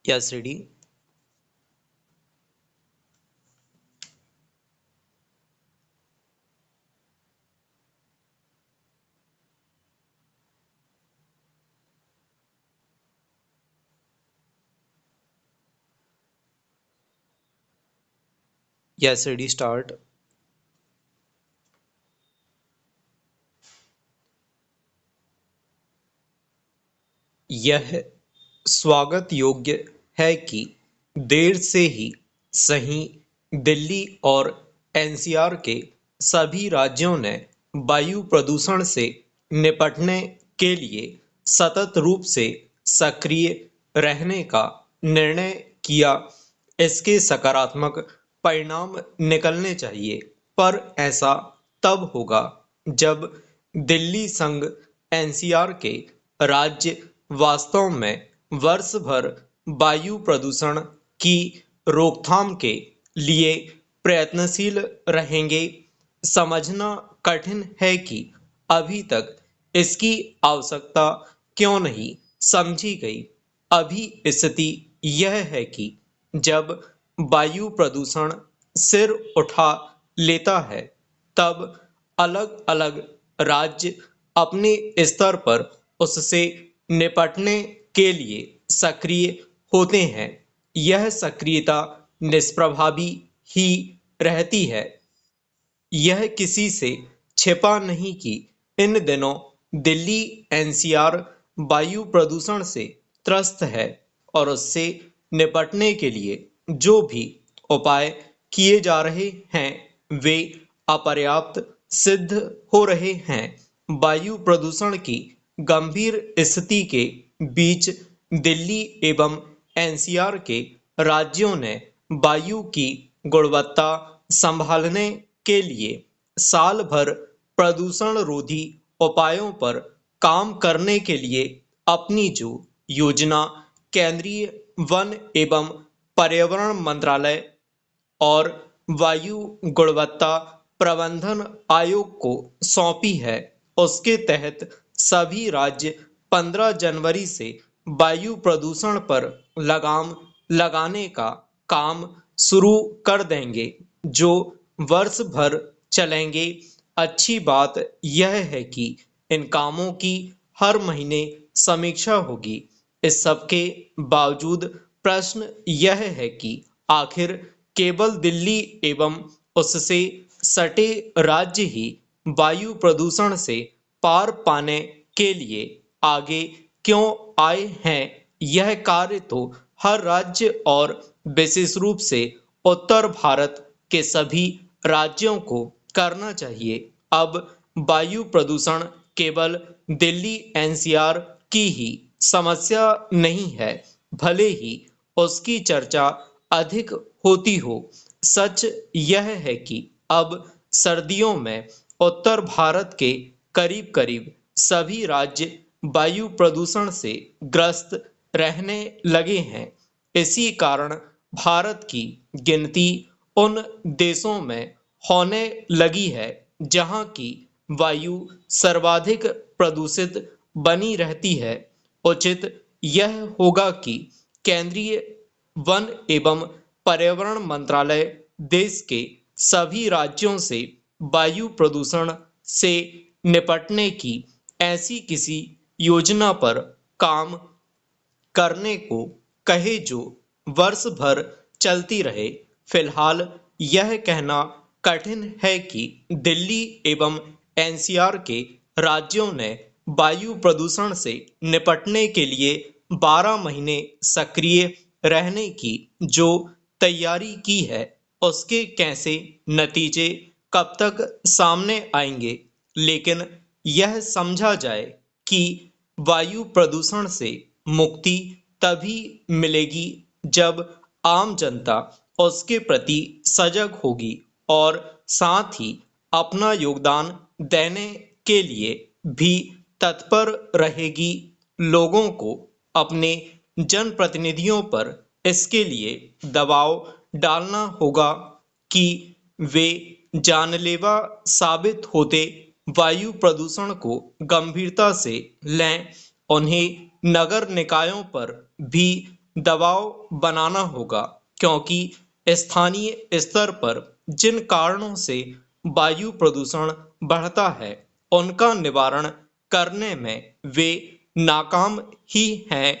Yes, ready. Yes, ready. Start. यह स्वागत योग्य है कि देर से ही सही दिल्ली और एनसीआर के सभी राज्यों ने वायु प्रदूषण से निपटने के लिए सतत रूप से सक्रिय रहने का निर्णय किया। इसके सकारात्मक परिणाम निकलने चाहिए, पर ऐसा तब होगा जब दिल्ली संग एनसीआर के राज्य वास्तव में वर्ष भर वायु प्रदूषण की रोकथाम के लिए प्रयत्नशील रहेंगे। समझना कठिन है कि अभी तक इसकी आवश्यकता क्यों नहीं समझी गई। अभी स्थिति यह है कि जब वायु प्रदूषण सिर उठा लेता है, तब अलग अलग राज्य अपने स्तर पर उससे निपटने के लिए सक्रिय होते हैं। यह सक्रियता निष्प्रभावी ही रहती है। यह किसी से छिपा नहीं कि इन दिनों दिल्ली एनसीआर वायु प्रदूषण से त्रस्त है और उससे निपटने के लिए जो भी उपाय किए जा रहे हैं वे अपर्याप्त सिद्ध हो रहे हैं। वायु प्रदूषण की गंभीर स्थिति के बीच दिल्ली एवं एनसीआर के राज्यों ने वायु की गुणवत्ता संभालने के लिए साल भर प्रदूषण रोधी उपायों पर काम करने के लिए अपनी जो योजना केंद्रीय वन एवं पर्यावरण मंत्रालय और वायु गुणवत्ता प्रबंधन आयोग को सौंपी है, उसके तहत सभी राज्य 15 जनवरी से वायु प्रदूषण पर लगाम लगाने का काम शुरू कर देंगे, जो वर्ष भर चलेंगे। अच्छी बात यह है कि इन कामों की हर महीने समीक्षा होगी। इस सब के बावजूद प्रश्न यह है कि आखिर केवल दिल्ली एवं उससे सटे राज्य ही वायु प्रदूषण से पार पाने के लिए आगे क्यों आए हैं। यह कार्य तो हर राज्य और विशेष रूप से उत्तर भारत के सभी राज्यों को करना चाहिए। अब वायु प्रदूषण केवल दिल्ली एनसीआर की ही समस्या नहीं है, भले ही उसकी चर्चा अधिक होती हो। सच यह है कि अब सर्दियों में उत्तर भारत के करीब करीब सभी राज्य वायु प्रदूषण से ग्रस्त रहने लगे हैं। इसी कारण भारत की गिनती उन देशों में होने लगी है जहां की वायु सर्वाधिक प्रदूषित बनी रहती है। उचित यह होगा कि केंद्रीय वन एवं पर्यावरण मंत्रालय देश के सभी राज्यों से वायु प्रदूषण से निपटने की ऐसी किसी योजना पर काम करने को कहे जो वर्ष भर चलती रहे। फिलहाल यह कहना कठिन है कि दिल्ली एवं एनसीआर के राज्यों ने वायु प्रदूषण से निपटने के लिए 12 महीने सक्रिय रहने की जो तैयारी की है, उसके कैसे नतीजे कब तक सामने आएंगे। लेकिन यह समझा जाए कि वायु प्रदूषण से मुक्ति तभी मिलेगी जब आम जनता उसके प्रति सजग होगी और साथ ही अपना योगदान देने के लिए भी तत्पर रहेगी। लोगों को अपने जनप्रतिनिधियों पर इसके लिए दबाव डालना होगा कि वे जानलेवा साबित होते वायु प्रदूषण को गंभीरता से लें। उन्हें नगर निकायों पर भी दबाव बनाना होगा, क्योंकि स्थानीय स्तर पर जिन कारणों से वायु प्रदूषण बढ़ता है उनका निवारण करने में वे नाकाम ही हैं।